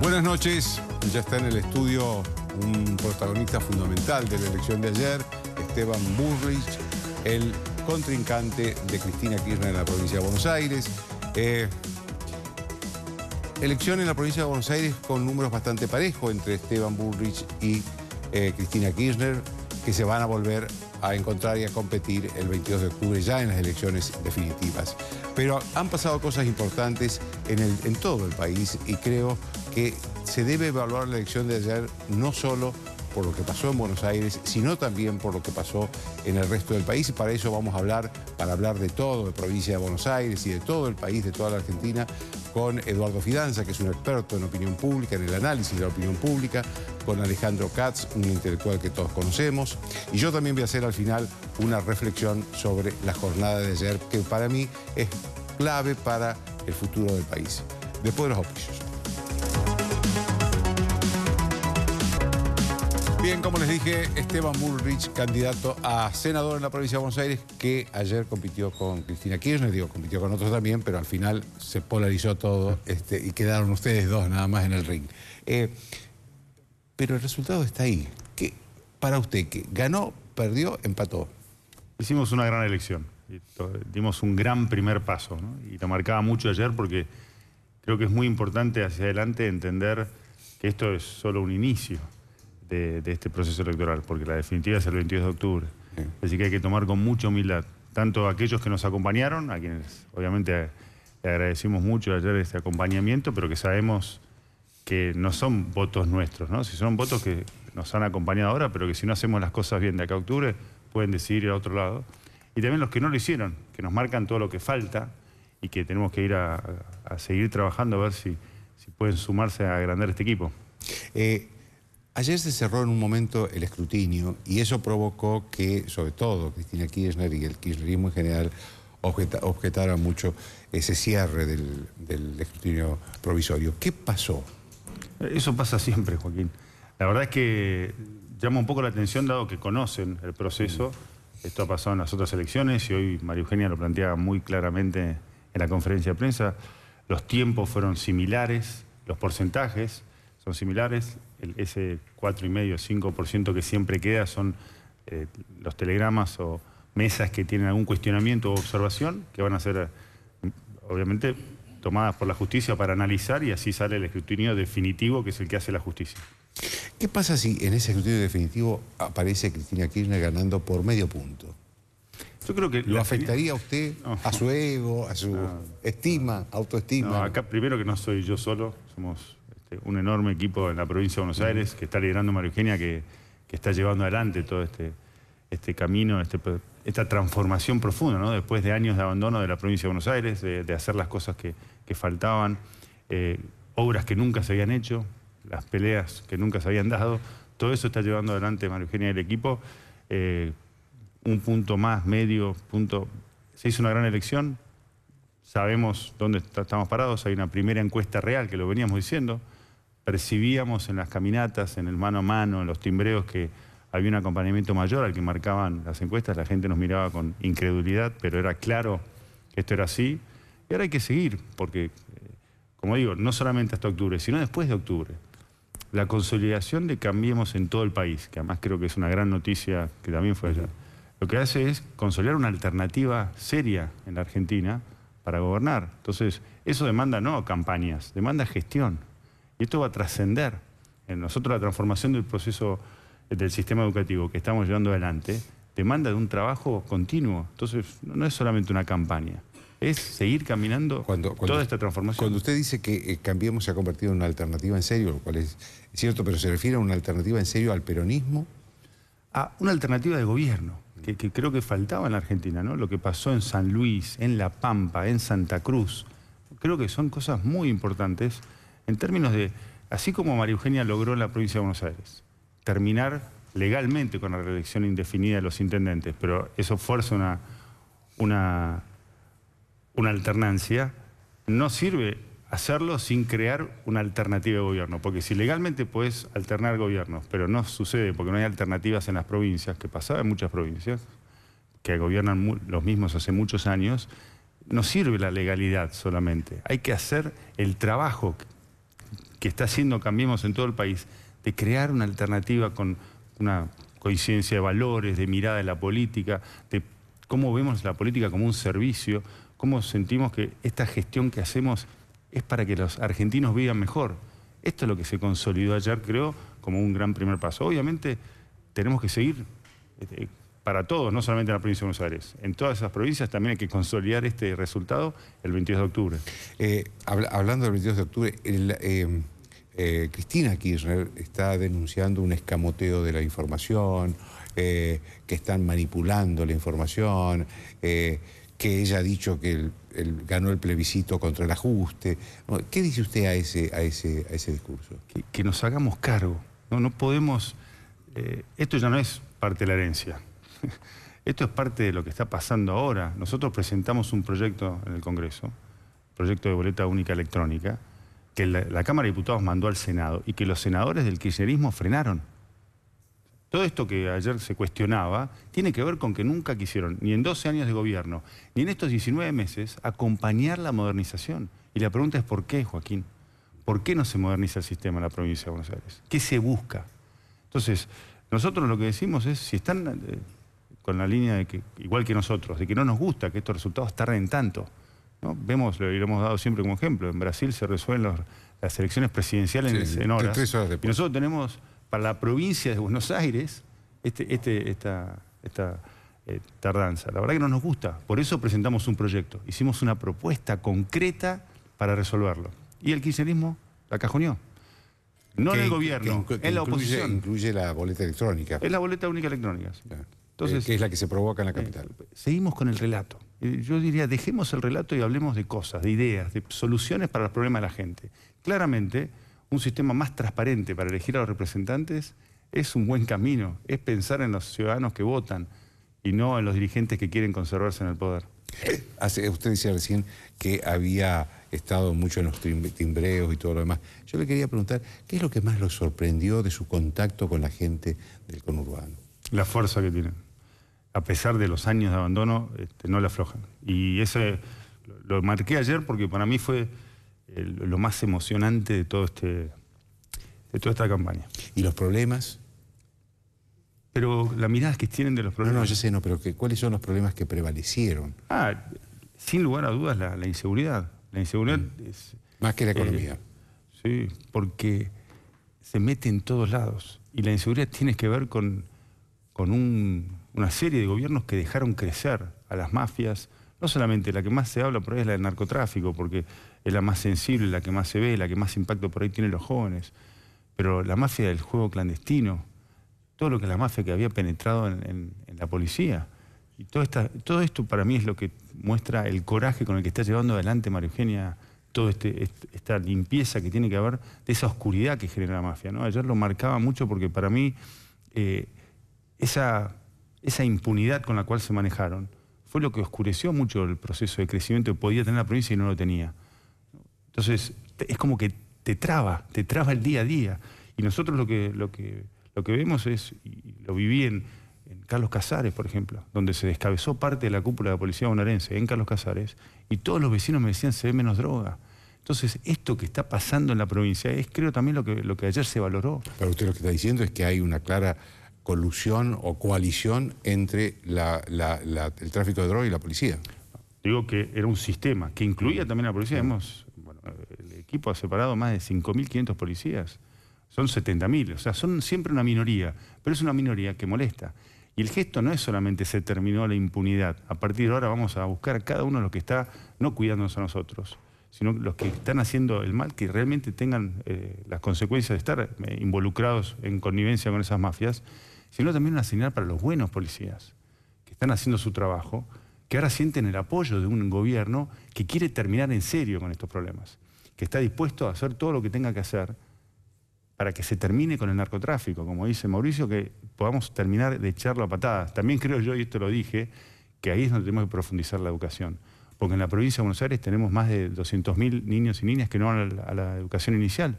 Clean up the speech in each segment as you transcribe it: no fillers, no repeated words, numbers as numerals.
Buenas noches, ya está en el estudio un protagonista fundamental de la elección de ayer, Esteban Bullrich, el contrincante de Cristina Kirchner en la provincia de Buenos Aires. Elección en la provincia de Buenos Aires con números bastante parejos entre Esteban Bullrich y Cristina Kirchner, que se van a volver a encontrar y a competir el 22 de octubre ya en las elecciones definitivas. Pero han pasado cosas importantes en todo el país y creo que se debe evaluar la elección de ayer no solo por lo que pasó en Buenos Aires, sino también por lo que pasó en el resto del país. Y para eso vamos a hablar, para hablar de todo, de provincia de Buenos Aires y de todo el país, de toda la Argentina, con Eduardo Fidanza, que es un experto en opinión pública, en el análisis de la opinión pública, con Alejandro Katz, un intelectual que todos conocemos. Y yo también voy a hacer al final una reflexión sobre la jornada de ayer, que para mí es clave para el futuro del país. Después de los auspicios. Bien, como les dije, Esteban Bullrich, candidato a senador en la provincia de Buenos Aires, que ayer compitió con Cristina Kirchner, digo, compitió con otros también, pero al final se polarizó todo y quedaron ustedes dos nada más en el ring. Pero el resultado está ahí. ¿Qué, para usted, que ganó, perdió, empató? Hicimos una gran elección, dimos un gran primer paso, ¿no? Y lo marcaba mucho ayer porque creo que es muy importante hacia adelante entender que esto es solo un inicio de este proceso electoral, porque la definitiva es el 22 de octubre. Sí. Así que hay que tomar con mucha humildad, tanto a aquellos que nos acompañaron, a quienes obviamente le agradecimos mucho ayer este acompañamiento, pero que sabemos que no son votos nuestros, ¿no? Si son votos que nos han acompañado ahora, pero que si no hacemos las cosas bien de acá a octubre, pueden decidir ir a otro lado. Y también los que no lo hicieron, que nos marcan todo lo que falta y que tenemos que ir a seguir trabajando a ver si pueden sumarse a agrandar este equipo. Ayer se cerró en un momento el escrutinio y eso provocó que, sobre todo, Cristina Kirchner y el kirchnerismo en general objetaran mucho ese cierre del escrutinio provisorio. ¿Qué pasó? Eso pasa siempre, Joaquín. La verdad es que llama un poco la atención, dado que conocen el proceso. Esto ha pasado en las otras elecciones y hoy María Eugenia lo planteaba muy claramente en la conferencia de prensa. Los tiempos fueron similares, los porcentajes son similares, ese 4,5, 5% que siempre queda son los telegramas o mesas que tienen algún cuestionamiento o observación que van a ser, obviamente, tomadas por la justicia para analizar y así sale el escrutinio definitivo, que es el que hace la justicia. ¿Qué pasa si en ese escrutinio definitivo aparece Cristina Kirchner ganando por medio punto? Yo creo que ¿Lo afectaría a usted, a su ego, a su estima, autoestima? No, acá primero que no soy yo solo, somos un enorme equipo en la provincia de Buenos Aires que está liderando María Eugenia, que está llevando adelante todo este camino, esta transformación profunda, ¿no? Después de años de abandono de la provincia de Buenos Aires, de hacer las cosas que faltaban, obras que nunca se habían hecho, las peleas que nunca se habían dado, todo eso está llevando adelante María Eugenia y el equipo. Un punto más, medio punto. Se hizo una gran elección, sabemos dónde estamos parados, hay una primera encuesta real que lo veníamos diciendo, percibíamos en las caminatas, en el mano a mano, en los timbreos que había un acompañamiento mayor al que marcaban las encuestas, la gente nos miraba con incredulidad, pero era claro que esto era así. Y ahora hay que seguir, porque, como digo, no solamente hasta octubre, sino después de octubre. La consolidación de Cambiemos en todo el país, que además creo que es una gran noticia que también fue allá, lo que hace es consolidar una alternativa seria en la Argentina para gobernar. Entonces, eso demanda no campañas, demanda gestión. Y esto va a trascender. En nosotros la transformación del proceso del sistema educativo que estamos llevando adelante demanda de un trabajo continuo. Entonces, no es solamente una campaña, es seguir caminando toda esta transformación. Cuando usted dice que Cambiemos se ha convertido en una alternativa en serio, lo cual es cierto, pero se refiere a una alternativa en serio al peronismo. A una alternativa de gobierno, que creo que faltaba en la Argentina, ¿no? Lo que pasó en San Luis, en La Pampa, en Santa Cruz, creo que son cosas muy importantes en términos de, así como María Eugenia logró en la provincia de Buenos Aires, terminar legalmente con la reelección indefinida de los intendentes, pero eso fuerza una alternancia, no sirve hacerlo sin crear una alternativa de gobierno, porque si legalmente puedes alternar gobiernos, pero no sucede porque no hay alternativas en las provincias, que pasaba en muchas provincias, que gobiernan los mismos hace muchos años, no sirve la legalidad solamente. Hay que hacer el trabajo que está haciendo Cambiemos en todo el país, de crear una alternativa con una coincidencia de valores, de mirada de la política, de cómo vemos la política como un servicio, cómo sentimos que esta gestión que hacemos es para que los argentinos vivan mejor. Esto es lo que se consolidó ayer, creo, como un gran primer paso. Obviamente tenemos que seguir para todos, no solamente en la provincia de Buenos Aires. En todas esas provincias también hay que consolidar este resultado el 22 de octubre. Hablando del 22 de octubre, Cristina Kirchner está denunciando un escamoteo de la información, que están manipulando la información, que ella ha dicho que ganó el plebiscito contra el ajuste. ¿Qué dice usted a ese discurso? Que nos hagamos cargo. No podemos... esto ya no es parte de la herencia. Esto es parte de lo que está pasando ahora. Nosotros presentamos un proyecto en el Congreso, proyecto de boleta única electrónica, que la Cámara de Diputados mandó al Senado y que los senadores del kirchnerismo frenaron. Todo esto que ayer se cuestionaba tiene que ver con que nunca quisieron, ni en 12 años de gobierno, ni en estos 19 meses, acompañar la modernización. Y la pregunta es ¿por qué, Joaquín? ¿Por qué no se moderniza el sistema en la provincia de Buenos Aires? ¿Qué se busca? Entonces, nosotros lo que decimos es, si están con la línea de que, igual que nosotros, de que no nos gusta que estos resultados tarden tanto, ¿no? Vemos, lo hemos dado siempre como ejemplo, en Brasil se resuelven las elecciones presidenciales en horas. 3 horas después. Y nosotros tenemos, para la provincia de Buenos Aires, esta tardanza. La verdad que no nos gusta. Por eso presentamos un proyecto. Hicimos una propuesta concreta para resolverlo. Y el kirchnerismo la cajoneó. No en el gobierno, en la oposición. Incluye la boleta electrónica. Es la boleta única electrónica. Sí. Entonces, que es la que se provoca en la capital. Seguimos con el relato. Yo diría, dejemos el relato y hablemos de cosas, de ideas, de soluciones para los problemas de la gente. Claramente, un sistema más transparente para elegir a los representantes es un buen camino. Es pensar en los ciudadanos que votan y no en los dirigentes que quieren conservarse en el poder. Usted decía recién que había estado mucho en los timbreos y todo lo demás. Yo le quería preguntar, ¿qué es lo que más lo sorprendió de su contacto con la gente del conurbano? La fuerza que tienen. A pesar de los años de abandono, no le aflojan. Y eso lo marqué ayer porque para mí fue lo más emocionante de toda esta campaña. ¿Y los problemas? Pero la mirada que tienen de los problemas... No, yo sé, pero ¿cuáles son los problemas que prevalecieron? Sin lugar a dudas, la inseguridad. La inseguridad es... Más que la economía. Sí, porque se mete en todos lados. Y la inseguridad tiene que ver con una serie de gobiernos que dejaron crecer a las mafias. No solamente la que más se habla por ahí es la del narcotráfico, porque es la más sensible, la que más se ve, la que más impacto por ahí tienen los jóvenes. Pero la mafia del juego clandestino, todo lo que la mafia que había penetrado en la policía. Y todo esto para mí es lo que muestra el coraje con el que está llevando adelante María Eugenia, toda esta limpieza que tiene que haber de esa oscuridad que genera la mafia, ¿no? Ayer lo marcaba mucho porque para mí esa impunidad con la cual se manejaron fue lo que oscureció mucho el proceso de crecimiento que podía tener la provincia y no lo tenía. Entonces, es como que te traba el día a día. Y nosotros lo que vemos es, y lo viví en Carlos Casares, por ejemplo, donde se descabezó parte de la cúpula de la policía bonaerense, en Carlos Casares, y todos los vecinos me decían, se ve menos droga. Entonces, esto que está pasando en la provincia es, creo, también lo que ayer se valoró. Pero usted lo que está diciendo es que hay una clara colusión o coalición entre el tráfico de droga y la policía. Digo que era un sistema que incluía también a la policía. El equipo ha separado más de 5.500 policías. Son 70.000, o sea, son siempre una minoría, pero es una minoría que molesta. Y el gesto no es solamente se terminó la impunidad. A partir de ahora vamos a buscar a cada uno de los que está no cuidándonos a nosotros, sino los que están haciendo el mal, que realmente tengan las consecuencias de estar involucrados en connivencia con esas mafias, sino también una señal para los buenos policías, que están haciendo su trabajo, que ahora sienten el apoyo de un gobierno que quiere terminar en serio con estos problemas, que está dispuesto a hacer todo lo que tenga que hacer para que se termine con el narcotráfico, como dice Mauricio, que podamos terminar de echarlo a patadas. También creo yo, y esto lo dije, que ahí es donde tenemos que profundizar la educación. Porque en la provincia de Buenos Aires tenemos más de 200.000 niños y niñas que no van a la educación inicial.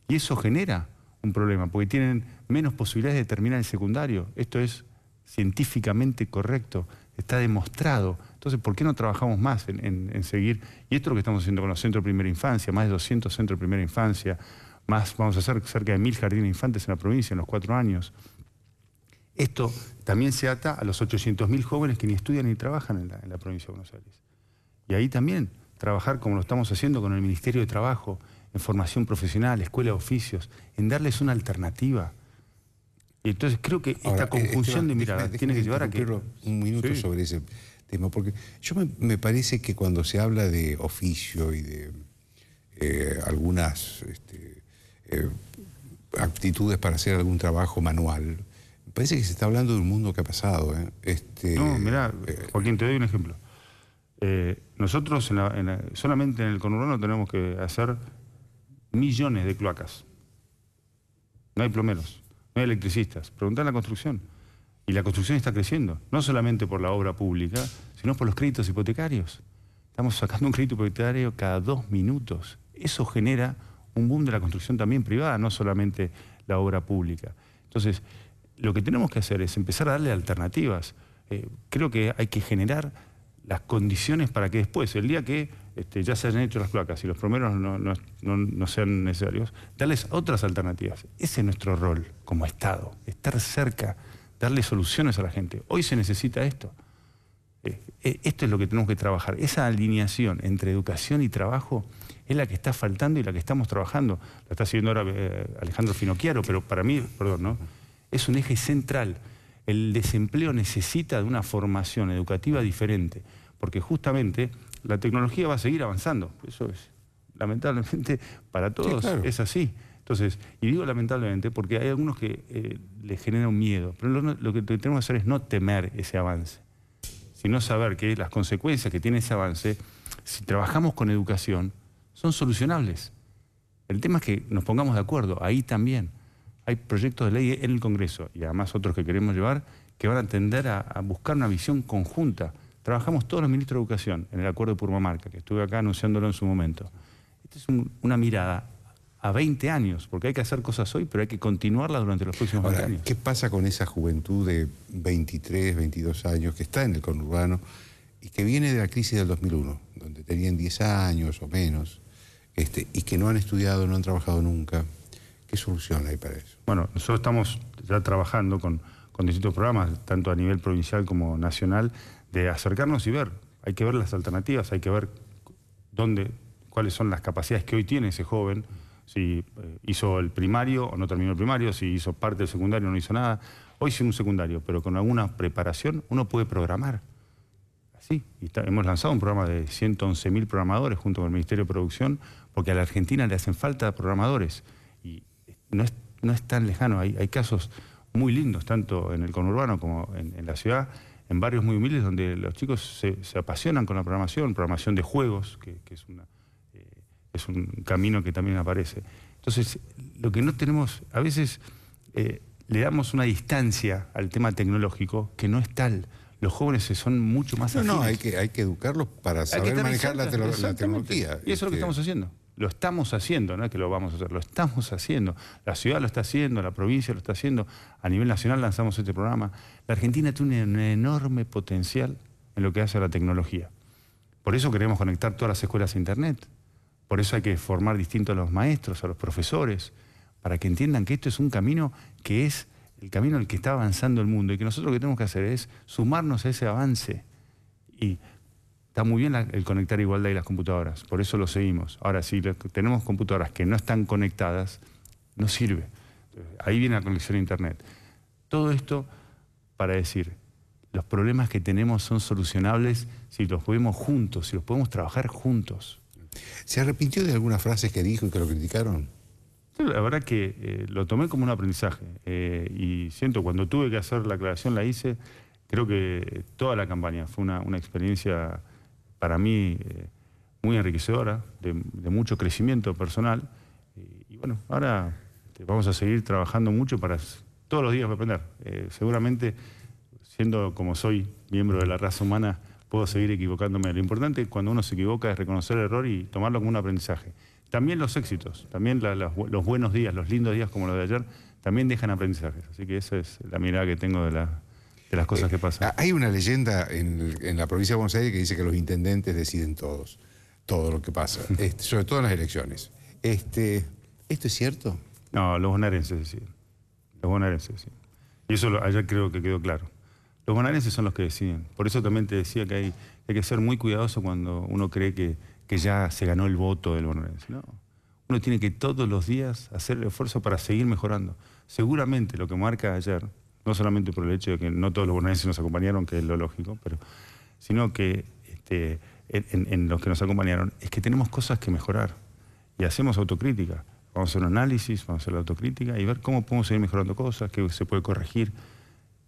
Y eso genera un problema, porque tienen menos posibilidades de terminar el secundario. Esto es científicamente correcto, está demostrado. Entonces, ¿por qué no trabajamos más en seguir? Y esto es lo que estamos haciendo con los centros de primera infancia, más de 200 centros de primera infancia, vamos a hacer cerca de 1000 jardines de infantes en la provincia en los 4 años. Esto también se ata a los 800.000 jóvenes que ni estudian ni trabajan en la provincia de Buenos Aires. Y ahí también trabajar como lo estamos haciendo con el Ministerio de Trabajo, en formación profesional, escuela de oficios, en darles una alternativa. Y entonces creo que esta conjunción de miradas tiene que llevar a que... Un minuto sobre ese tema, porque me parece que cuando se habla de oficio y de algunas aptitudes para hacer algún trabajo manual, me parece que se está hablando de un mundo que ha pasado. No, mirá, Joaquín, te doy un ejemplo. Nosotros solamente en el conurbano tenemos que hacer millones de cloacas. No hay plomeros, no hay electricistas. Preguntá en la construcción. Y la construcción está creciendo, no solamente por la obra pública, sino por los créditos hipotecarios. Estamos sacando un crédito hipotecario cada 2 minutos. Eso genera un boom de la construcción también privada, no solamente la obra pública. Entonces, lo que tenemos que hacer es empezar a darle alternativas. Creo que hay que generar las condiciones para que después, el día que ya se hayan hecho las placas y los plomeros no sean necesarios, darles otras alternativas. Ese es nuestro rol como Estado, estar cerca, darle soluciones a la gente. Hoy se necesita esto. Esto es lo que tenemos que trabajar. Esa alineación entre educación y trabajo es la que está faltando y la que estamos trabajando. La está siguiendo ahora Alejandro Finocchiaro, pero para mí, perdón, ¿no? Es un eje central. El desempleo necesita de una formación educativa diferente, porque justamente la tecnología va a seguir avanzando. Eso es, lamentablemente, para todos sí, claro. Es así. Entonces, y digo lamentablemente porque hay algunos que les genera un miedo, pero lo que tenemos que hacer es no temer ese avance, sino saber que las consecuencias que tiene ese avance, si trabajamos con educación, son solucionables. El tema es que nos pongamos de acuerdo, ahí también. Hay proyectos de ley en el Congreso y además otros que queremos llevar que van a tender a buscar una visión conjunta. Trabajamos todos los ministros de Educación en el acuerdo de Purmamarca, que estuve acá anunciándolo en su momento. Esta es una mirada a 20 años, porque hay que hacer cosas hoy, pero hay que continuarlas durante los próximos 20 años. ¿Qué pasa con esa juventud de 23, 22 años que está en el conurbano y que viene de la crisis del 2001, donde tenían 10 años o menos, y que no han estudiado, no han trabajado nunca? ¿Qué solución hay para eso? Bueno, nosotros estamos ya trabajando con distintos programas, tanto a nivel provincial como nacional, de acercarnos y ver. Hay que ver las alternativas, hay que ver cuáles son las capacidades que hoy tiene ese joven, si hizo el primario o no terminó el primario, si hizo parte del secundario o no hizo nada. Hoy hizo un secundario, pero con alguna preparación uno puede programar. Así, hemos lanzado un programa de 111.000 programadores junto con el Ministerio de Producción, porque a la Argentina le hacen falta programadores. Y no es tan lejano, hay casos muy lindos, tanto en el conurbano como en la ciudad, en barrios muy humildes donde los chicos se apasionan con la programación de juegos, que es un camino que también aparece. Entonces, lo que no tenemos, a veces le damos una distancia al tema tecnológico que no es tal. Los jóvenes son mucho más afines. No, hay que educarlos para saber manejar la tecnología. Y eso es lo que estamos haciendo. Lo estamos haciendo, no es que lo vamos a hacer, lo estamos haciendo. La ciudad lo está haciendo, la provincia lo está haciendo. A nivel nacional lanzamos este programa. La Argentina tiene un enorme potencial en lo que hace a la tecnología. Por eso queremos conectar todas las escuelas a Internet. Por eso hay que formar distinto a los maestros, a los profesores, para que entiendan que esto es un camino que es el camino en el que está avanzando el mundo y que nosotros lo que tenemos que hacer es sumarnos a ese avance. Y está muy bien el conectar igualdad y las computadoras, por eso lo seguimos. Ahora, si tenemos computadoras que no están conectadas, no sirve. Ahí viene la conexión a Internet. Todo esto para decir, los problemas que tenemos son solucionables si los podemos juntos, si los podemos trabajar juntos. ¿Se arrepintió de algunas frases que dijo y que lo criticaron? Sí, la verdad que lo tomé como un aprendizaje y siento, cuando tuve que hacer la aclaración la hice. Creo que toda la campaña fue una experiencia para mí muy enriquecedora, de mucho crecimiento personal. Y bueno, ahora vamos a seguir trabajando mucho para todos los días aprender. Seguramente, siendo como soy miembro de la raza humana, puedo seguir equivocándome. Lo importante cuando uno se equivoca es reconocer el error y tomarlo como un aprendizaje. También los éxitos, también los buenos días, los lindos días como los de ayer, también dejan aprendizajes. Así que esa es la mirada que tengo de las cosas que pasan. Hay una leyenda en la provincia de Buenos Aires que dice que los intendentes deciden todo lo que pasa, sobre todo en las elecciones. ¿Esto es cierto? No, los bonaerenses deciden. Los bonaerenses deciden. Y eso ayer creo que quedó claro. Los bonaerenses son los que deciden. Por eso también te decía que hay que ser muy cuidadoso cuando uno cree que ya se ganó el voto del bonaerense. No. Uno tiene que todos los días hacer el esfuerzo para seguir mejorando. Seguramente lo que marca ayer, no solamente por el hecho de que no todos los bonaerenses nos acompañaron, que es lo lógico, sino que en los que nos acompañaron, es que tenemos cosas que mejorar. Y hacemos autocrítica. Vamos a hacer un análisis, vamos a hacer la autocrítica y ver cómo podemos seguir mejorando cosas, qué se puede corregir.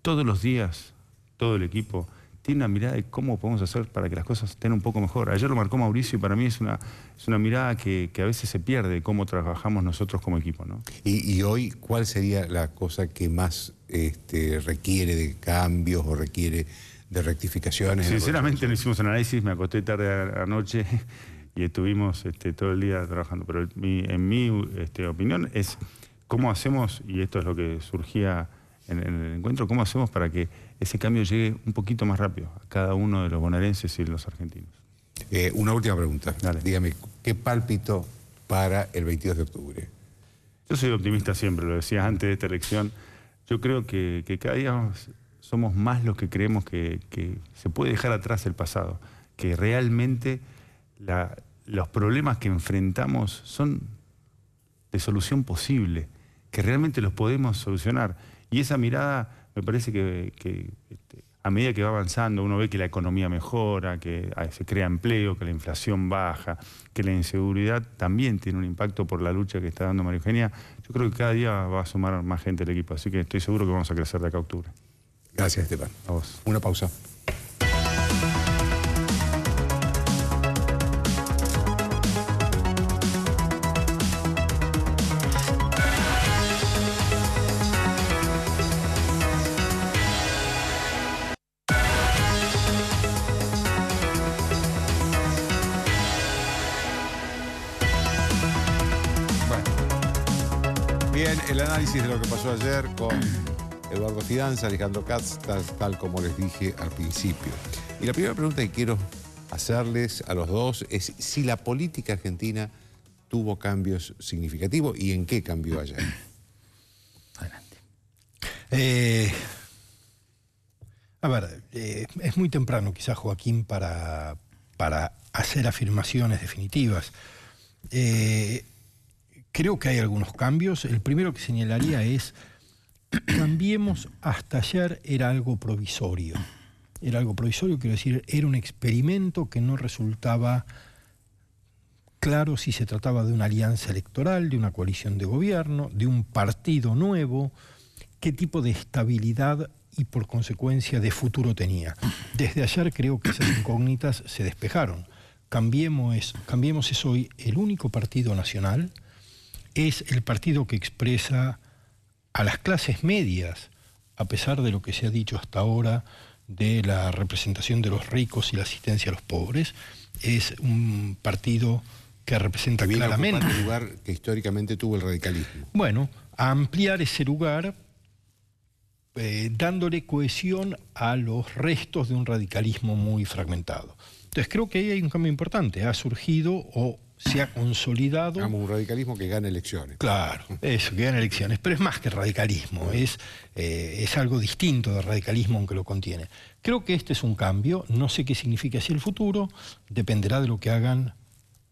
Todos los días, todo el equipo tiene una mirada de cómo podemos hacer para que las cosas estén un poco mejor. Ayer lo marcó Mauricio y para mí es una mirada que a veces se pierde de cómo trabajamos nosotros como equipo, ¿no? Y hoy, ¿cuál sería la cosa que más requiere de cambios o requiere de rectificaciones? Sinceramente no hicimos análisis, me acosté tarde anoche y estuvimos todo el día trabajando. Pero en mi opinión es cómo hacemos, y esto es lo que surgía en el encuentro, cómo hacemos para que ese cambio llegue un poquito más rápido a cada uno de los bonaerenses y los argentinos. Una última pregunta. Dale. Dígame, ¿qué pálpito para el 22 de octubre? Yo soy optimista siempre, lo decía antes de esta elección. Yo creo que cada día somos más los que creemos que se puede dejar atrás el pasado, que realmente los problemas que enfrentamos son de solución posible, que realmente los podemos solucionar. Y esa mirada me parece que a medida que va avanzando uno ve que la economía mejora, que se crea empleo, que la inflación baja, que la inseguridad también tiene un impacto por la lucha que está dando María Eugenia. Yo creo que cada día va a sumar más gente al equipo, así que estoy seguro que vamos a crecer de acá a octubre. Gracias, Esteban. A vos. Una pausa. Bien, el análisis de lo que pasó ayer con Eduardo Fidanza, Alejandro Katz, tal como les dije al principio. Y la primera pregunta que quiero hacerles a los dos es si la política argentina tuvo cambios significativos y en qué cambió ayer. Adelante. A ver, es muy temprano quizás, Joaquín, para hacer afirmaciones definitivas. Creo que hay algunos cambios. El primero que señalaría es: Cambiemos hasta ayer era algo provisorio. Era algo provisorio, quiero decir, era un experimento que no resultaba claro si se trataba de una alianza electoral, de una coalición de gobierno, de un partido nuevo, qué tipo de estabilidad y por consecuencia de futuro tenía. Desde ayer creo que esas incógnitas se despejaron. Cambiemos es hoy el único partido nacional, es el partido que expresa a las clases medias, a pesar de lo que se ha dicho hasta ahora de la representación de los ricos y la asistencia a los pobres. Es un partido que representa claramente el lugar que históricamente tuvo el radicalismo. Bueno, a ampliar ese lugar, dándole cohesión a los restos de un radicalismo muy fragmentado. Entonces creo que ahí hay un cambio importante. Ha surgido o se ha consolidado... Digamos, un radicalismo que gana elecciones. Claro, eso, que gana elecciones. Pero es más que radicalismo, es algo distinto del radicalismo, aunque lo contiene. Creo que este es un cambio, no sé qué significa hacia el futuro, dependerá de lo que hagan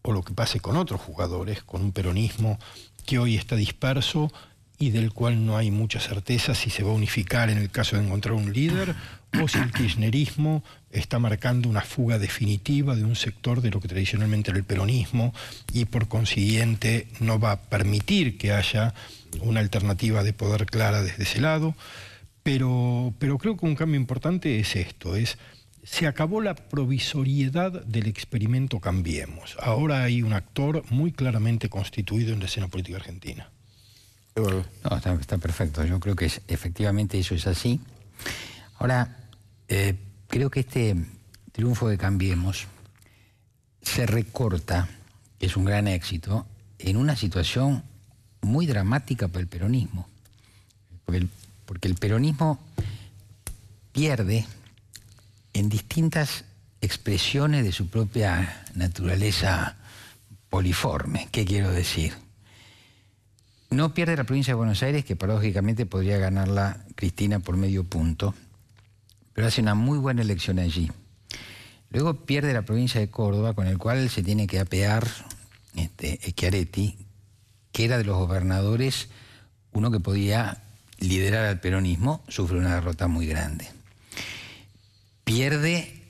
o lo que pase con otros jugadores, con un peronismo que hoy está disperso y del cual no hay mucha certeza si se va a unificar en el caso de encontrar un líder o si el kirchnerismo está marcando una fuga definitiva de un sector de lo que tradicionalmente era el peronismo y por consiguiente no va a permitir que haya una alternativa de poder clara desde ese lado. Pero creo que un cambio importante es esto, se acabó la provisoriedad del experimento Cambiemos. Ahora hay un actor muy claramente constituido en la escena política argentina. No, está perfecto. Yo creo que efectivamente eso es así. Ahora, creo que este triunfo de Cambiemos se recorta, que es un gran éxito, en una situación muy dramática para el peronismo. Porque el peronismo pierde en distintas expresiones de su propia naturaleza poliforme. ¿Qué quiero decir? No pierde la provincia de Buenos Aires, que paradójicamente podría ganarla Cristina por medio punto, pero hace una muy buena elección allí. Luego pierde la provincia de Córdoba, con el cual se tiene que apear Schiaretti, que era de los gobernadores uno que podía liderar al peronismo, sufre una derrota muy grande. Pierde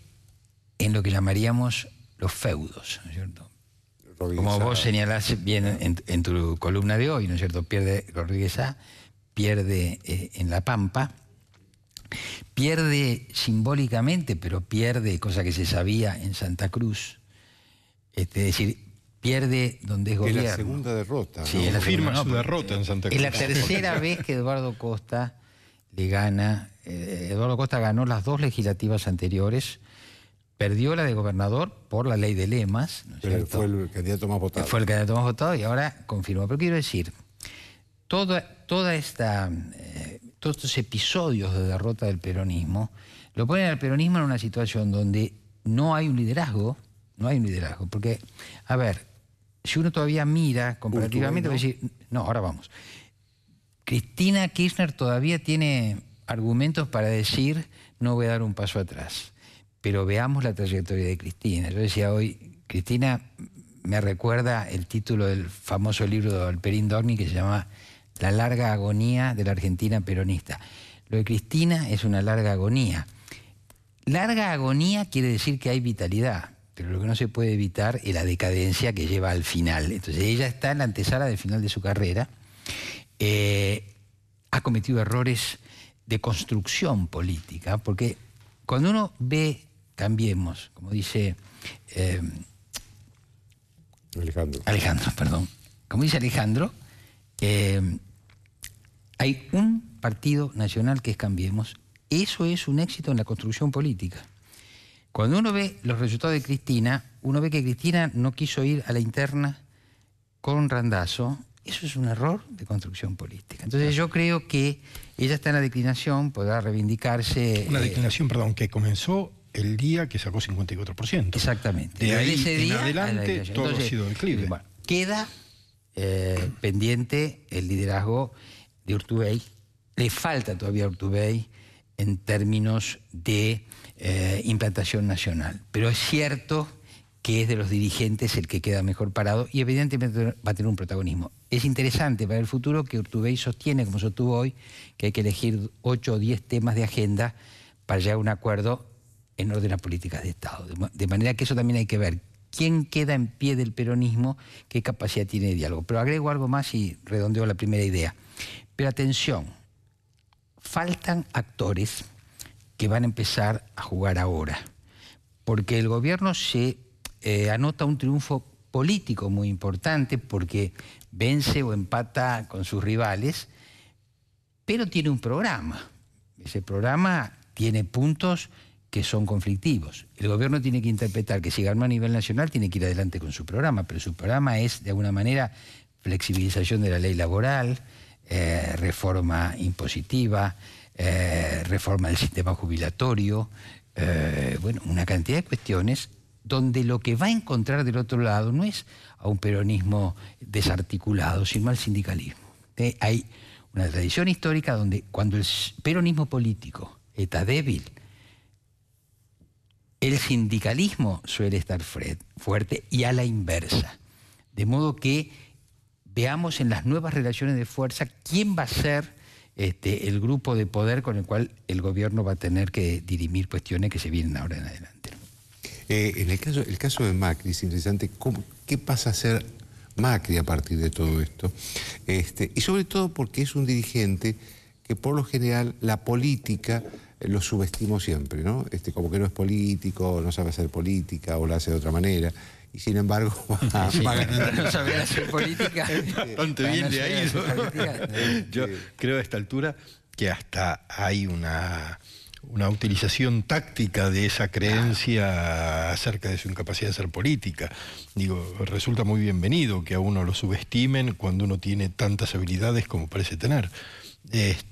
en lo que llamaríamos los feudos, ¿no es cierto? Como vos señalás bien en tu columna de hoy, ¿no es cierto? Pierde Rodríguez A, pierde en La Pampa, pierde simbólicamente, pero pierde, cosa que se sabía, en Santa Cruz. Es decir, pierde donde es gobierno. Es la segunda derrota. Sí, ¿no? Firma su derrota en Santa Cruz. Es la tercera vez que Eduardo Costa le gana. Eduardo Costa ganó las 2 legislativas anteriores. Perdió la de gobernador por la ley de lemas, ¿no es Pero cierto? fue el candidato más votado. Fue el candidato más votado y ahora confirmó. Pero quiero decir, todos estos episodios de derrota del peronismo lo ponen al peronismo en una situación donde no hay un liderazgo, porque, a ver, si uno todavía mira comparativamente, va a decir, no, ahora vamos. Cristina Kirchner todavía tiene argumentos para decir, no voy a dar un paso atrás. Pero veamos la trayectoria de Cristina. Yo decía hoy, Cristina me recuerda el título del famoso libro de Alperín Dorni que se llama La larga agonía de la Argentina peronista. Lo de Cristina es una larga agonía. Larga agonía quiere decir que hay vitalidad, pero lo que no se puede evitar es la decadencia que lleva al final. Entonces ella está en la antesala del final de su carrera, ha cometido errores de construcción política, porque cuando uno ve, Cambiemos, como dice Alejandro, como dice Alejandro, hay un partido nacional que es Cambiemos. Eso es un éxito en la construcción política. Cuando uno ve los resultados de Cristina, uno ve que Cristina no quiso ir a la interna con Randazzo. Eso es un error de construcción política. Entonces yo creo que ella está en la declinación, podrá reivindicarse. Una declinación, perdón, que comenzó el día que sacó 54%. Exactamente. De ahí ese día en adelante todo ha sido declive. Bueno, queda pendiente el liderazgo de Urtubey. Le falta todavía a Urtubey en términos de implantación nacional. Pero es cierto que es de los dirigentes el que queda mejor parado y evidentemente va a tener un protagonismo. Es interesante para el futuro que Urtubey sostiene, como sostuvo hoy, que hay que elegir 8 o 10 temas de agenda para llegar a un acuerdo en orden a políticas de Estado. De manera que eso también hay que ver. ¿Quién queda en pie del peronismo? ¿Qué capacidad tiene de diálogo? Pero agrego algo más y redondeo la primera idea. Pero atención, faltan actores que van a empezar a jugar ahora. Porque el gobierno se anota un triunfo político muy importante porque vence o empata con sus rivales, pero tiene un programa. Ese programa tiene puntos que son conflictivos. El gobierno tiene que interpretar que si ganó a nivel nacional tiene que ir adelante con su programa, pero su programa es, de alguna manera, flexibilización de la ley laboral, reforma impositiva, reforma del sistema jubilatorio, bueno, una cantidad de cuestiones donde lo que va a encontrar del otro lado no es a un peronismo desarticulado, sino al sindicalismo. Hay una tradición histórica donde cuando el peronismo político está débil, el sindicalismo suele estar fuerte y a la inversa. De modo que veamos en las nuevas relaciones de fuerza quién va a ser el grupo de poder con el cual el gobierno va a tener que dirimir cuestiones que se vienen ahora en adelante. En el caso de Macri es interesante qué pasa a ser Macri a partir de todo esto. Y sobre todo porque es un dirigente que por lo general la política lo subestimo siempre, ¿no? Como que no es político, no sabe hacer política o la hace de otra manera. Y sin embargo va ganando. No saber hacer política. Bastante bien de ahí. Yo creo a esta altura que hasta hay una utilización táctica de esa creencia acerca de su incapacidad de hacer política. Digo, resulta muy bienvenido que a uno lo subestimen cuando uno tiene tantas habilidades como parece tener. Es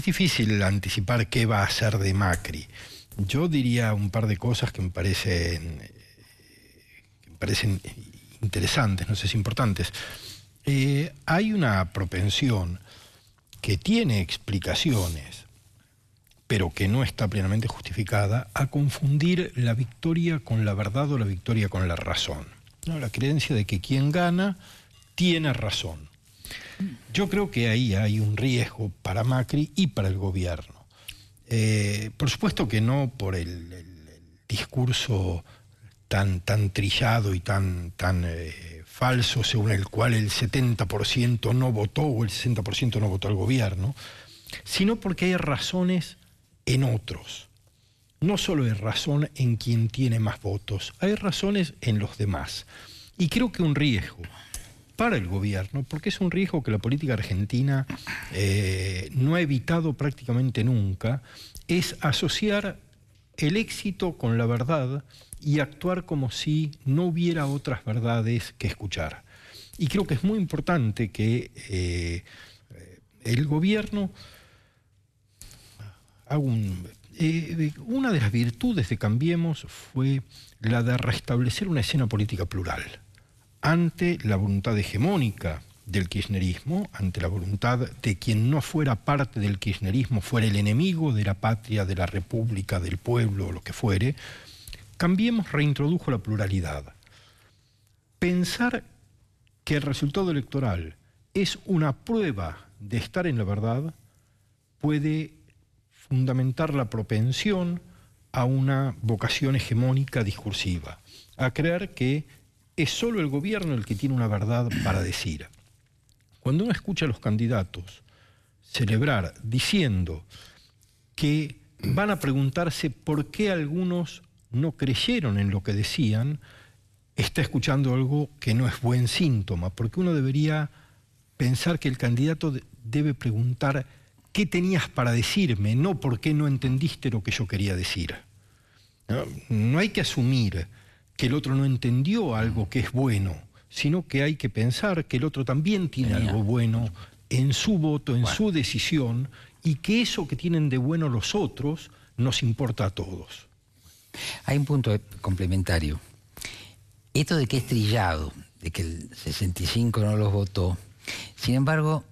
difícil anticipar qué va a hacer de Macri. Yo diría un par de cosas que me parecen interesantes, no sé si importantes. Hay una propensión que tiene explicaciones, pero que no está plenamente justificada, a confundir la victoria con la verdad o la victoria con la razón, ¿no? La creencia de que quien gana tiene razón. Yo creo que ahí hay un riesgo para Macri y para el gobierno. Por supuesto que no por el discurso tan trillado y tan falso, según el cual el 70% no votó o el 60% no votó al gobierno, sino porque hay razones en otros. No solo hay razón en quien tiene más votos, hay razones en los demás. Y creo que un riesgo para el gobierno, porque es un riesgo que la política argentina no ha evitado prácticamente nunca, es asociar el éxito con la verdad y actuar como si no hubiera otras verdades que escuchar. Y creo que es muy importante que el gobierno haga una de las virtudes de Cambiemos fue la de restablecer una escena política plural ante la voluntad hegemónica del kirchnerismo, ante la voluntad de quien no fuera parte del kirchnerismo, fuera el enemigo de la patria, de la república, del pueblo, o lo que fuere. Cambiemos reintrodujo la pluralidad. Pensar que el resultado electoral es una prueba de estar en la verdad puede fundamentar la propensión a una vocación hegemónica discursiva, a creer que es solo el gobierno el que tiene una verdad para decir. Cuando uno escucha a los candidatos celebrar diciendo que van a preguntarse por qué algunos no creyeron en lo que decían, está escuchando algo que no es buen síntoma, porque uno debería pensar que el candidato debe preguntar qué tenías para decirme, no por qué no entendiste lo que yo quería decir. No hay que asumir que el otro no entendió algo que es bueno, sino que hay que pensar que el otro también tiene algo bueno en su voto, en su decisión, y que eso que tienen de bueno los otros nos importa a todos. Hay un punto complementario. Esto de que es trillado, de que el 65 no los votó, sin embargo,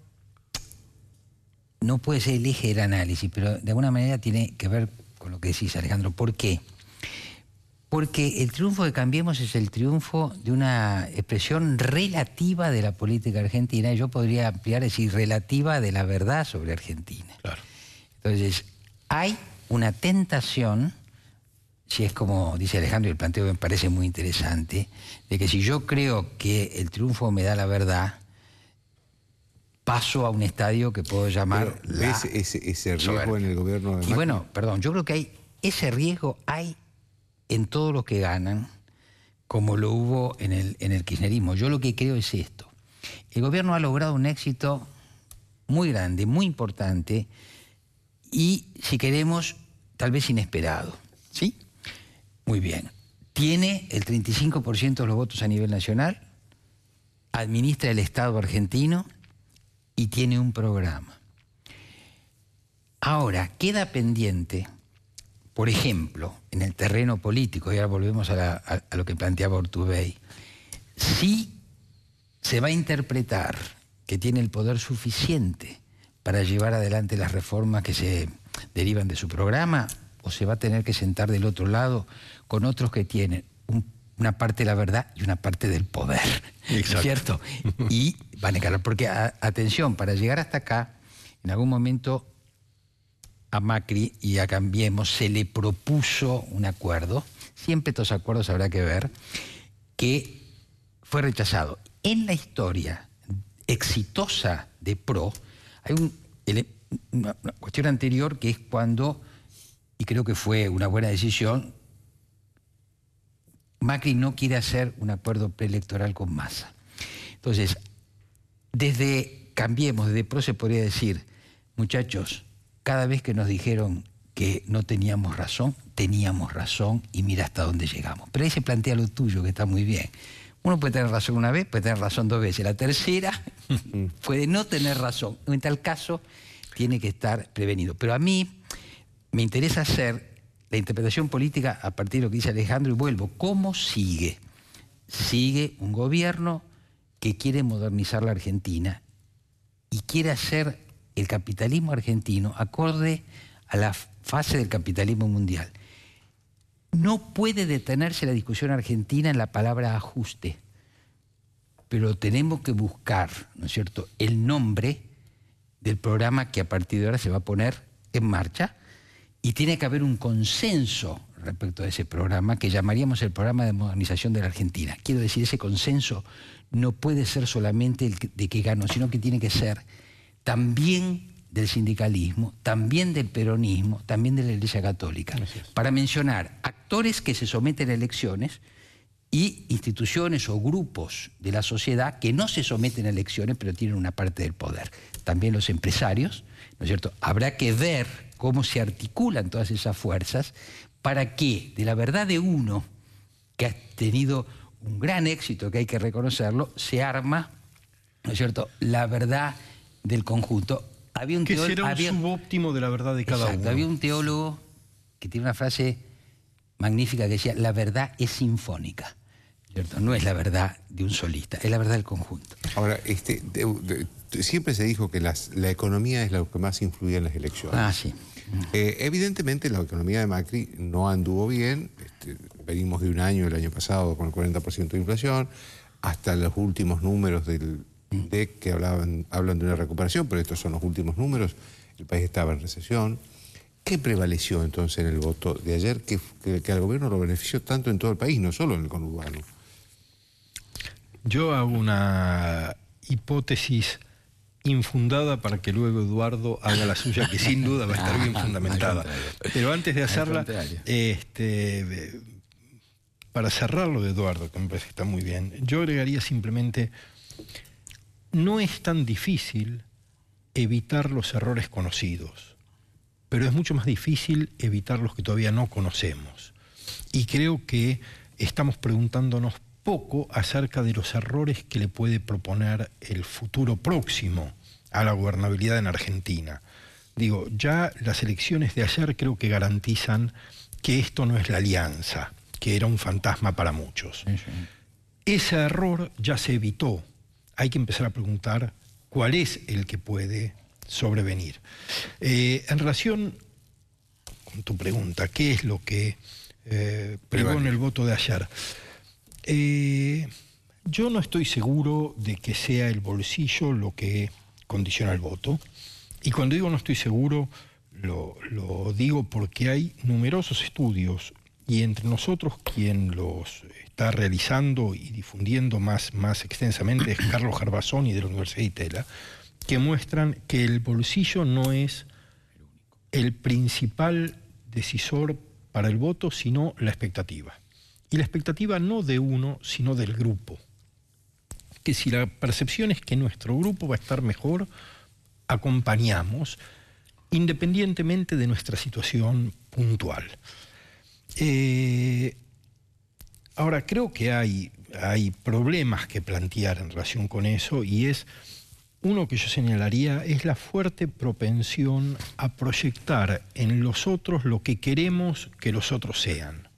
no puede ser el eje del análisis, pero de alguna manera tiene que ver con lo que decís, Alejandro. ¿Por qué? Porque el triunfo de Cambiemos es el triunfo de una expresión relativa de la política argentina, y yo podría ampliar, decir, relativa de la verdad sobre Argentina. Claro. Entonces, hay una tentación, si es como dice Alejandro, y el planteo me parece muy interesante, de que si yo creo que el triunfo me da la verdad, paso a un estadio que puedo llamar... Pero, ¿ves ese riesgo en el gobierno de Macri? Y bueno, perdón, yo creo que ese riesgo hay en todos los que ganan, como lo hubo en el kirchnerismo. Yo lo que creo es esto. El gobierno ha logrado un éxito muy grande, muy importante, y, si queremos, tal vez inesperado. ¿Sí? Muy bien. Tiene el 35% de los votos a nivel nacional, administra el Estado argentino y tiene un programa. Ahora, queda pendiente, por ejemplo, en el terreno político, y ahora volvemos a lo que planteaba Urtubey, si se va a interpretar que tiene el poder suficiente para llevar adelante las reformas que se derivan de su programa, o se va a tener que sentar del otro lado con otros que tienen una parte de la verdad y una parte del poder. Exacto. ¿Cierto? Y van a encarar, porque atención, para llegar hasta acá, en algún momento a Macri y a Cambiemos se le propuso un acuerdo, siempre estos acuerdos habrá que ver, que fue rechazado. En la historia exitosa de PRO hay una cuestión anterior, que es cuando, y creo que fue una buena decisión, Macri no quiere hacer un acuerdo preelectoral con Massa. Entonces, desde Cambiemos, desde PRO se podría decir, muchachos, cada vez que nos dijeron que no teníamos razón y mira hasta dónde llegamos. Pero ahí se plantea lo tuyo, que está muy bien. Uno puede tener razón una vez, puede tener razón dos veces. La tercera puede no tener razón. En tal caso, tiene que estar prevenido. Pero a mí me interesa hacer la interpretación política a partir de lo que dice Alejandro, y vuelvo. ¿Cómo sigue? Sigue un gobierno que quiere modernizar la Argentina y quiere hacer el capitalismo argentino acorde a la fase del capitalismo mundial. No puede detenerse la discusión argentina en la palabra ajuste, pero tenemos que buscar, ¿no es cierto?, el nombre del programa que a partir de ahora se va a poner en marcha, y tiene que haber un consenso respecto a ese programa que llamaríamos el programa de modernización de la Argentina. Quiero decir, ese consenso no puede ser solamente el de que ganó, sino que tiene que ser también del sindicalismo, también del peronismo, también de la Iglesia Católica, para mencionar actores que se someten a elecciones y instituciones o grupos de la sociedad que no se someten a elecciones pero tienen una parte del poder. También los empresarios, ¿no es cierto? Habrá que ver cómo se articulan todas esas fuerzas para que de la verdad de uno, que ha tenido un gran éxito, que hay que reconocerlo, se arma, ¿no es cierto?, la verdad del conjunto. Había un que será un subóptimo de la verdad de cada uno. Había un teólogo que tiene una frase magnífica que decía: la verdad es sinfónica, ¿cierto? No es la verdad de un solista, es la verdad del conjunto. Ahora, siempre se dijo que la economía es lo que más influye en las elecciones. Ah, sí. Evidentemente la economía de Macri no anduvo bien. Venimos de un año, el año pasado, con el 40% de inflación, hasta los últimos números del DEC que hablan de una recuperación, pero estos son los últimos números. El país estaba en recesión. ¿Qué prevaleció entonces en el voto de ayer que al gobierno lo benefició tanto en todo el país, no solo en el conurbano? Yo hago una hipótesis infundada para que luego Eduardo haga la suya, que sin duda va a estar bien fundamentada. Pero antes de hacerla, para cerrar lo de Eduardo, que me parece que está muy bien, yo agregaría simplemente: no es tan difícil evitar los errores conocidos, pero es mucho más difícil evitar los que todavía no conocemos. Y creo que estamos preguntándonos poco acerca de los errores que le puede proponer el futuro próximo a la gobernabilidad en Argentina. Digo, ya las elecciones de ayer creo que garantizan que esto no es la alianza, que era un fantasma para muchos. Ese error ya se evitó. Hay que empezar a preguntar cuál es el que puede sobrevenir. En relación con tu pregunta, ¿qué es lo que privó en el voto de ayer? Yo no estoy seguro de que sea el bolsillo lo que condiciona el voto. Y cuando digo no estoy seguro, lo digo porque hay numerosos estudios, y entre nosotros quien los está realizando y difundiendo más extensamente es Carlos Gervasoni de la Universidad de Itela, que muestran que el bolsillo no es el principal decisor para el voto, sino la expectativa. Y la expectativa no de uno, sino del grupo. Que si la percepción es que nuestro grupo va a estar mejor, acompañamos, independientemente de nuestra situación puntual. Ahora, creo que hay problemas que plantear en relación con eso, y es uno que yo señalaría, es la fuerte propensión a proyectar en los otros lo que queremos que los otros sean.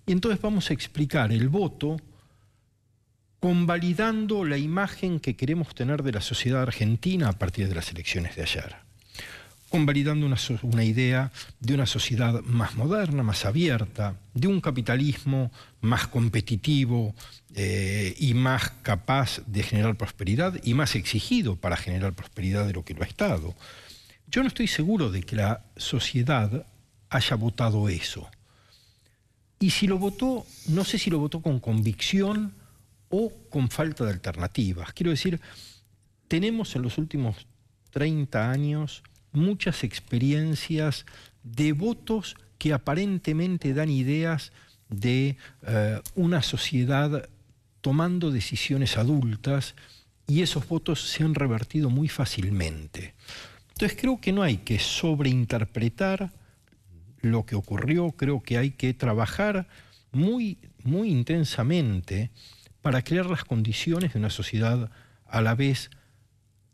Y entonces vamos a explicar el voto convalidando la imagen que queremos tener de la sociedad argentina a partir de las elecciones de ayer. Convalidando una idea de una sociedad más moderna, más abierta, de un capitalismo más competitivo y más capaz de generar prosperidad y más exigido para generar prosperidad de lo que lo ha estado. Yo no estoy seguro de que la sociedad haya votado eso. Y si lo votó, no sé si lo votó con convicción o con falta de alternativas. Quiero decir, tenemos en los últimos 30 años muchas experiencias de votos que aparentemente dan ideas de una sociedad tomando decisiones adultas, y esos votos se han revertido muy fácilmente. Entonces creo que no hay que sobreinterpretar lo que ocurrió. Creo que hay que trabajar muy intensamente para crear las condiciones de una sociedad a la vez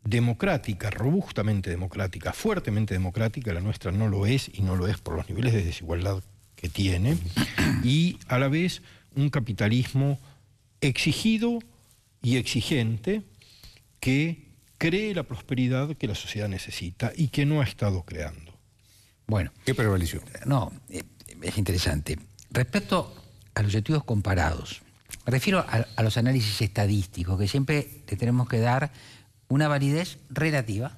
democrática, robustamente democrática, fuertemente democrática. La nuestra no lo es, y no lo es por los niveles de desigualdad que tiene, y a la vez un capitalismo exigido y exigente que cree la prosperidad que la sociedad necesita y que no ha estado creando. Bueno. ¿Qué prevaleció? No, es interesante. Respecto a los estudios comparados, me refiero a los análisis estadísticos, que siempre le tenemos que dar una validez relativa.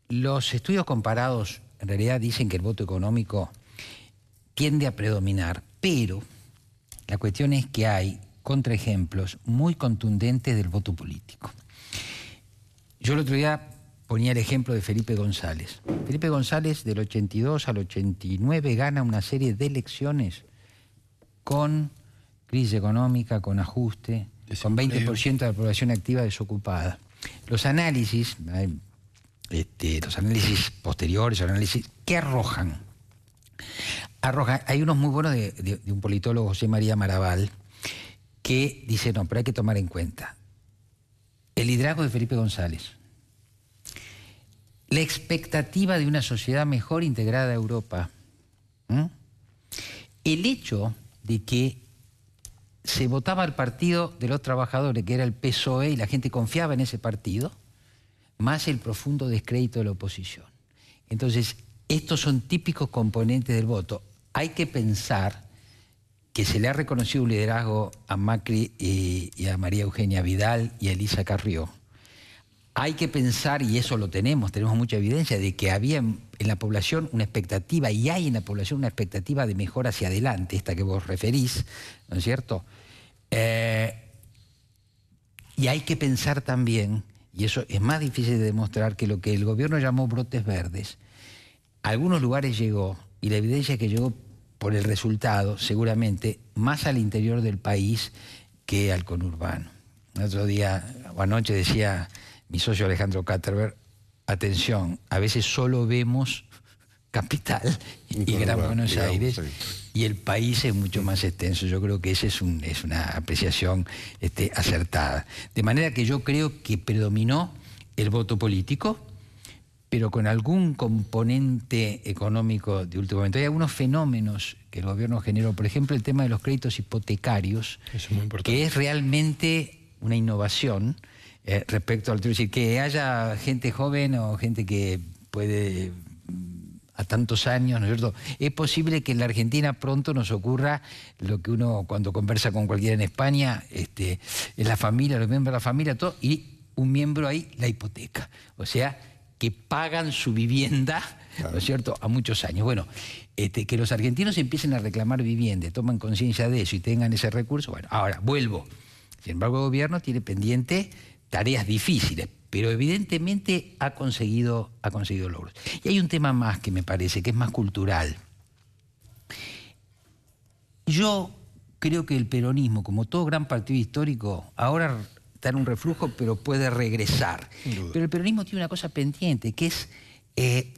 Los estudios comparados en realidad dicen que el voto económico tiende a predominar, pero la cuestión es que hay contraejemplos muy contundentes del voto político. Yo el otro día ponía el ejemplo de Felipe González. Felipe González del 82 al 89 gana una serie de elecciones con crisis económica, con ajuste, con 20% de la población activa desocupada. Los análisis posteriores, ¿qué arrojan? Hay unos muy buenos de un politólogo, José María Maraval, que dice, no, pero hay que tomar en cuenta el liderazgo de Felipe González, la expectativa de una sociedad mejor integrada a Europa, el hecho de que se votaba al partido de los trabajadores, que era el PSOE, y la gente confiaba en ese partido, más el profundo descrédito de la oposición. Entonces, estos son típicos componentes del voto. Hay que pensar que se le ha reconocido un liderazgo a Macri y a María Eugenia Vidal y a Elisa Carrió. Hay que pensar, y eso lo tenemos mucha evidencia, de que había en la población una expectativa, y hay en la población una expectativa de mejora hacia adelante, esta que vos referís, ¿no es cierto? Y hay que pensar también, y eso es más difícil de demostrar, que lo que el gobierno llamó brotes verdes, a algunos lugares llegó, y la evidencia es que llegó por el resultado, seguramente, más al interior del país que al conurbano. El otro día, o anoche, decía mi socio Alejandro Katterberg, atención, a veces solo vemos capital y Gran Buenos Aires, sí, y el país es mucho más extenso. Yo creo que esa es una apreciación acertada. De manera que yo creo que predominó el voto político, pero con algún componente económico de último momento. Hay algunos fenómenos que el gobierno generó, por ejemplo, el tema de los créditos hipotecarios, eso es muy importante, que es realmente una innovación respecto al... Es decir, que haya gente joven o gente que puede a tantos años, ¿no es cierto? Es posible que en la Argentina pronto nos ocurra lo que uno cuando conversa con cualquiera en España, es la familia, los miembros de la familia, todo, y un miembro ahí, la hipoteca. O sea, que pagan su vivienda, claro, ¿no es cierto?, a muchos años. Bueno, que los argentinos empiecen a reclamar vivienda, toman conciencia de eso y tengan ese recurso. Bueno, ahora, vuelvo. Sin embargo, el gobierno tiene pendiente tareas difíciles, pero evidentemente ha conseguido logros. Y hay un tema más que me parece, que es más cultural. Yo creo que el peronismo, como todo gran partido histórico, ahora está en un reflujo, pero puede regresar. Pero el peronismo tiene una cosa pendiente, que es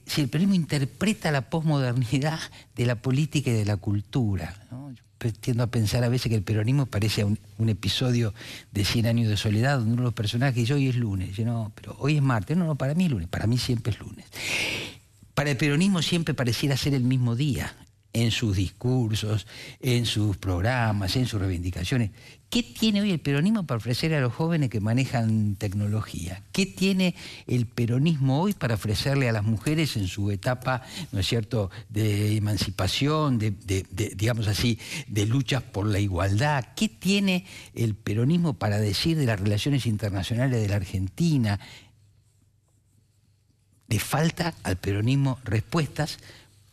si el peronismo interpreta la posmodernidad de la política y de la cultura, ¿no? Yo tiendo a pensar a veces que el peronismo parece un episodio de 100 años de soledad, donde uno de los personajes dice, hoy es lunes. Yo, no, pero hoy es martes. No, para mí es lunes. Para mí siempre es lunes. Para el peronismo siempre pareciera ser el mismo día, en sus discursos, en sus programas, en sus reivindicaciones. ¿Qué tiene hoy el peronismo para ofrecer a los jóvenes que manejan tecnología? ¿Qué tiene el peronismo hoy para ofrecerle a las mujeres en su etapa, ¿no es cierto?, de emancipación, digamos así, de luchas por la igualdad? ¿Qué tiene el peronismo para decir de las relaciones internacionales de la Argentina? Le falta al peronismo respuestas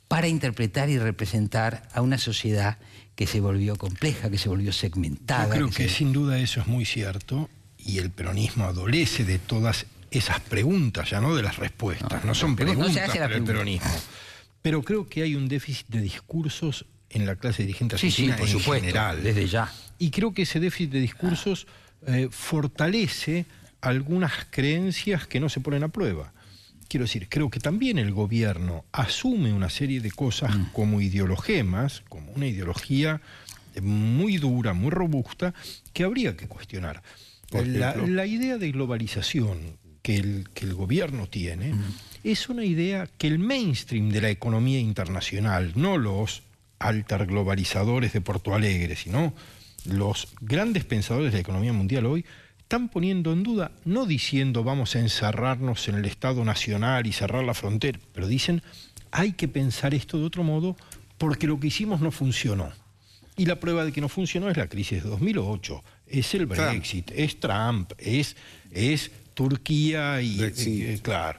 para interpretar y representar a una sociedad que se volvió compleja, que se volvió segmentada. Yo creo que sin duda eso es muy cierto, y el peronismo adolece de todas esas preguntas, ya no de las respuestas. No son preguntas para el peronismo. Pero creo que hay un déficit de discursos en la clase dirigente argentina, por supuesto, general. Desde ya. Y creo que ese déficit de discursos fortalece algunas creencias que no se ponen a prueba. Quiero decir, creo que también el gobierno asume una serie de cosas como ideologemas, como una ideología muy dura, muy robusta, que habría que cuestionar. La idea de globalización que el gobierno tiene es una idea que el mainstream de la economía internacional, no los alterglobalizadores de Porto Alegre, sino los grandes pensadores de la economía mundial hoy están poniendo en duda, no diciendo vamos a encerrarnos en el Estado Nacional y cerrar la frontera, pero dicen hay que pensar esto de otro modo porque lo que hicimos no funcionó. Y la prueba de que no funcionó es la crisis de 2008, es el Brexit, es Trump, es Turquía y claro.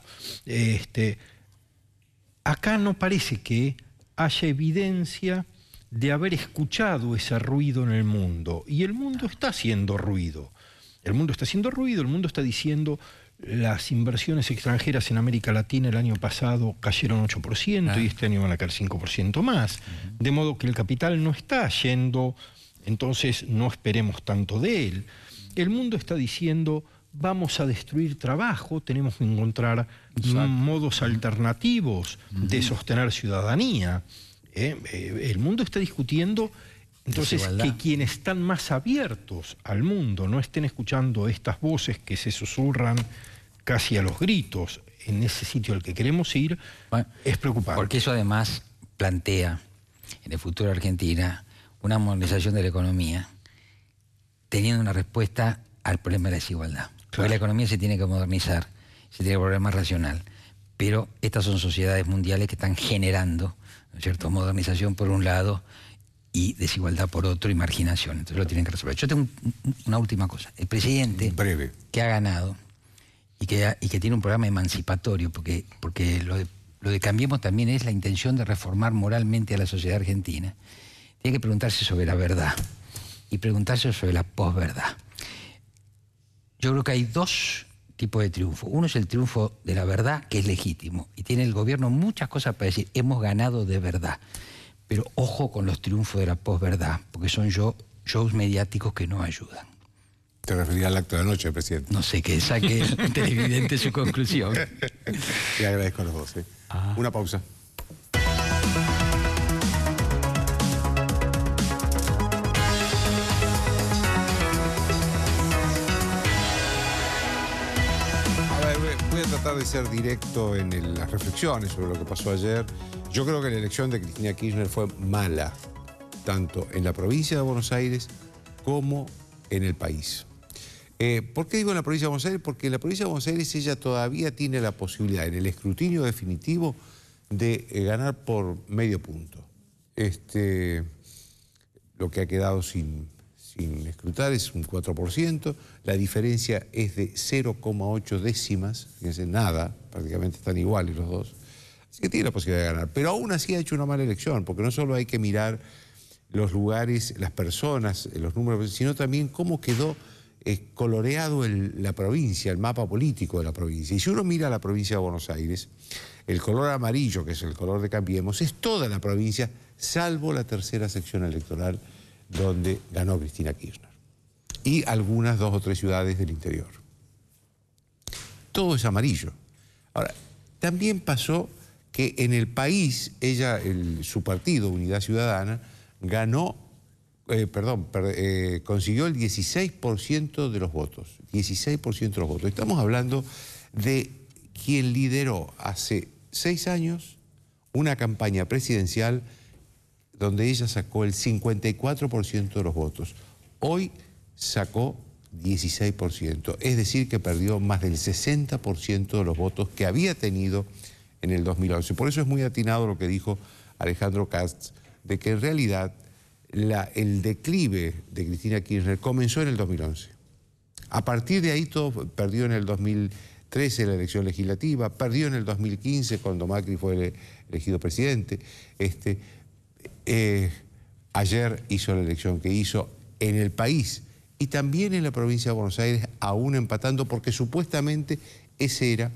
Acá no parece que haya evidencia de haber escuchado ese ruido en el mundo. Y el mundo está haciendo ruido. El mundo está haciendo ruido, el mundo está diciendo las inversiones extranjeras en América Latina el año pasado cayeron 8% y este año van a caer 5% más. De modo que el capital no está yendo, entonces no esperemos tanto de él. El mundo está diciendo vamos a destruir trabajo, tenemos que encontrar modos alternativos de sostener ciudadanía. El mundo está discutiendo, entonces, que quienes están más abiertos al mundo no estén escuchando estas voces que se susurran casi a los gritos en ese sitio al que queremos ir, es preocupante. Porque eso además plantea en el futuro de Argentina una modernización de la economía teniendo una respuesta al problema de la desigualdad. Porque la economía se tiene que modernizar, se tiene que volver más racional. Pero estas son sociedades mundiales que están generando, ¿no es cierto?, modernización por un lado y desigualdad por otro y marginación. Entonces lo tienen que resolver. Yo tengo una última cosa. El presidente que ha ganado y que tiene un programa emancipatorio, porque lo de Cambiemos también es la intención de reformar moralmente a la sociedad argentina, tiene que preguntarse sobre la verdad y preguntarse sobre la posverdad. Yo creo que hay dos tipos de triunfo. Uno es el triunfo de la verdad, que es legítimo, y tiene el gobierno muchas cosas para decir, hemos ganado de verdad. Pero ojo con los triunfos de la posverdad, porque son shows mediáticos que no ayudan. ¿Te referías al acto de anoche, presidente? No sé, que saque el televidente su conclusión. Le agradezco a los dos. Una pausa. Voy a tratar de ser directo en las reflexiones sobre lo que pasó ayer. Yo creo que la elección de Cristina Kirchner fue mala, tanto en la provincia de Buenos Aires como en el país. ¿Por qué digo en la provincia de Buenos Aires? Porque en la provincia de Buenos Aires ella todavía tiene la posibilidad, en el escrutinio definitivo, de ganar por medio punto. Lo que ha quedado sin escrutar es un 4%, la diferencia es de 0,8 décimas, fíjense, nada, prácticamente están iguales los dos, así que tiene la posibilidad de ganar, pero aún así ha hecho una mala elección, porque no solo hay que mirar los lugares, las personas, los números, sino también cómo quedó coloreado la provincia, el mapa político de la provincia. Y si uno mira la provincia de Buenos Aires, el color amarillo, que es el color de Cambiemos, es toda la provincia, salvo la tercera sección electoral, donde ganó Cristina Kirchner. Y algunas 2 o 3 ciudades del interior. Todo es amarillo. Ahora, también pasó que en el país, su partido, Unidad Ciudadana, consiguió el 16% de los votos. 16% de los votos. Estamos hablando de quien lideró hace 6 años una campaña presidencial donde ella sacó el 54% de los votos. Hoy sacó 16%, es decir, que perdió más del 60% de los votos que había tenido en el 2011. Por eso es muy atinado lo que dijo Alejandro Katz, de que en realidad el declive de Cristina Kirchner comenzó en el 2011. A partir de ahí todo perdió en el 2013 la elección legislativa, perdió en el 2015 cuando Macri fue elegido presidente. Ayer hizo la elección que hizo en el país y también en la provincia de Buenos Aires, aún empatando, porque supuestamente ese era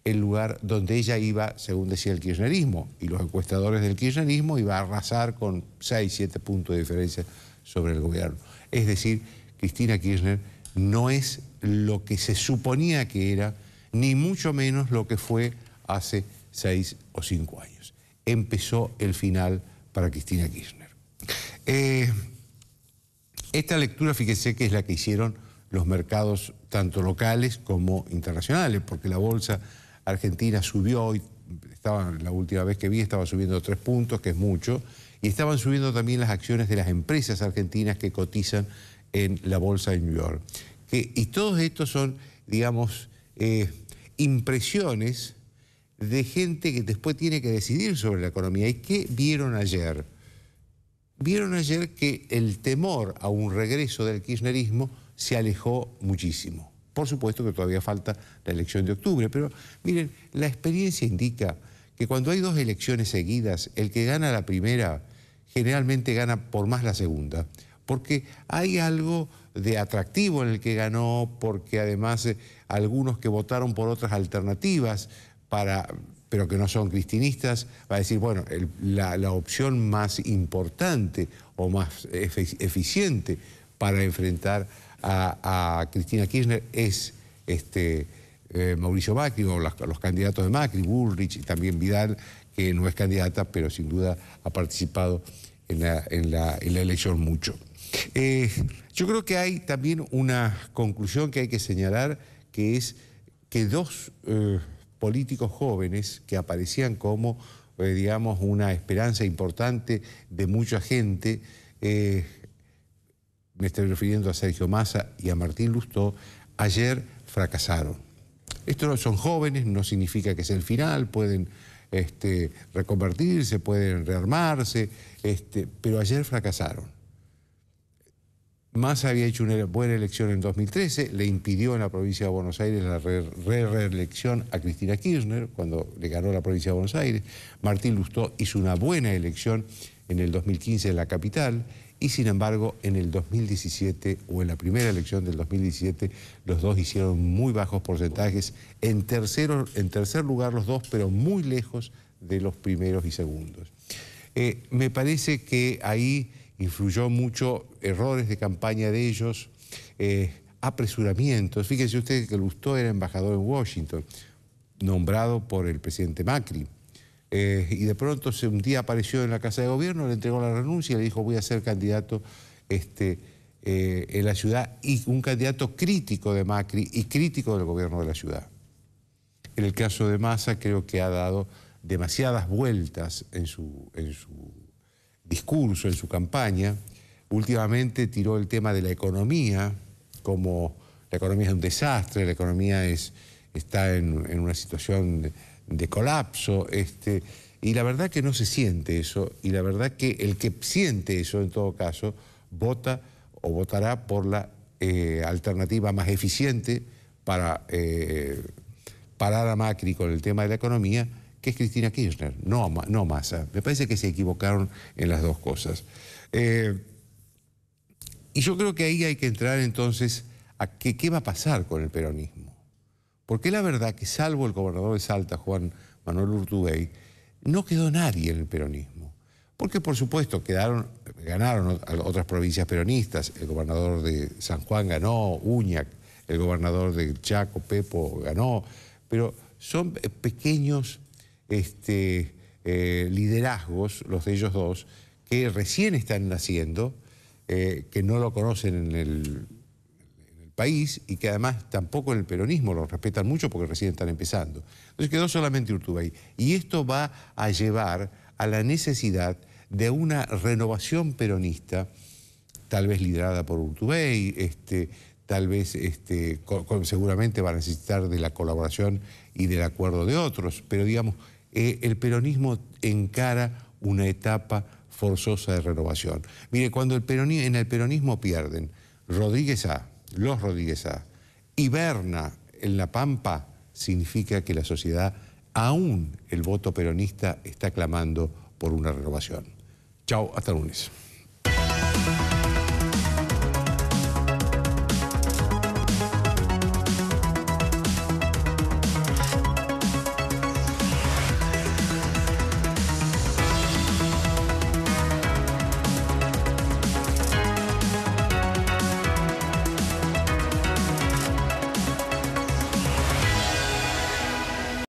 el lugar donde ella iba, según decía el kirchnerismo, y los encuestadores del kirchnerismo, iba a arrasar con 6, 7 puntos de diferencia sobre el gobierno. Es decir, Cristina Kirchner no es lo que se suponía que era, ni mucho menos lo que fue hace 6 o 5 años. Empezó el final para Cristina Kirchner. Esta lectura, fíjese que es la que hicieron los mercados tanto locales como internacionales, porque la bolsa argentina subió hoy, la última vez que vi estaba subiendo 3 puntos, que es mucho, Y estaban subiendo también las acciones de las empresas argentinas que cotizan en la bolsa de New York. Y todos estos son, digamos, impresiones de gente que después tiene que decidir sobre la economía. ¿Y qué vieron ayer? Vieron ayer que el temor a un regreso del kirchnerismo se alejó muchísimo. Por supuesto que todavía falta la elección de octubre, pero miren, la experiencia indica que cuando hay dos elecciones seguidas, el que gana la primera generalmente gana por más la segunda, porque hay algo de atractivo en el que ganó, porque además algunos que votaron por otras alternativas, pero que no son cristinistas, va a decir, bueno, la opción más importante o más eficiente para enfrentar a Cristina Kirchner es Mauricio Macri o los candidatos de Macri, Bullrich y también Vidal, que no es candidata, pero sin duda ha participado en la elección mucho. Yo creo que hay también una conclusión que hay que señalar, que es que dos políticos jóvenes que aparecían como, digamos, una esperanza importante de mucha gente, me estoy refiriendo a Sergio Massa y a Martín Lustó, ayer fracasaron. Estos son jóvenes, no significa que sea el final, pueden reconvertirse, pueden rearmarse, pero ayer fracasaron. Massa había hecho una buena elección en 2013, le impidió en la provincia de Buenos Aires la reelección a Cristina Kirchner cuando le ganó la provincia de Buenos Aires. Martín Lustó hizo una buena elección en el 2015 en la capital y sin embargo en el 2017 o en la primera elección del 2017 los dos hicieron muy bajos porcentajes, en tercer lugar los dos, pero muy lejos de los primeros y segundos. Me parece que ahí influyó mucho errores de campaña de ellos, apresuramientos. Fíjense ustedes que Lustó era embajador en Washington, nombrado por el presidente Macri. Y de pronto un día apareció en la Casa de Gobierno, le entregó la renuncia y le dijo voy a ser candidato en la ciudad, y un candidato crítico de Macri y crítico del gobierno de la ciudad. En el caso de Massa creo que ha dado demasiadas vueltas en su discurso, en su campaña. Últimamente tiró el tema de la economía, como la economía es un desastre, la economía está en una situación de colapso, y la verdad que no se siente eso, y la verdad que el que siente eso en todo caso vota o votará por la alternativa más eficiente para parar a Macri con el tema de la economía, que es Cristina Kirchner, no Massa. Me parece que se equivocaron en las dos cosas. Y yo creo que ahí hay que entrar entonces a qué va a pasar con el peronismo. Porque la verdad que salvo el gobernador de Salta, Juan Manuel Urtubey, no quedó nadie en el peronismo. Porque por supuesto ganaron otras provincias peronistas, el gobernador de San Juan ganó, Uñac, el gobernador de Chaco, Pepo, ganó, pero son pequeños liderazgos, los de ellos dos, que recién están naciendo, que no lo conocen en el país y que además tampoco en el peronismo lo respetan mucho porque recién están empezando. Entonces quedó solamente Urtubey. Y esto va a llevar a la necesidad de una renovación peronista, tal vez liderada por Urtubey, tal vez seguramente va a necesitar de la colaboración y del acuerdo de otros, pero digamos, el peronismo encara una etapa forzosa de renovación. Mire, cuando en el peronismo pierden los Rodríguez A y Berna en La Pampa, significa que la sociedad, aún el voto peronista, está clamando por una renovación. Chao, hasta el lunes.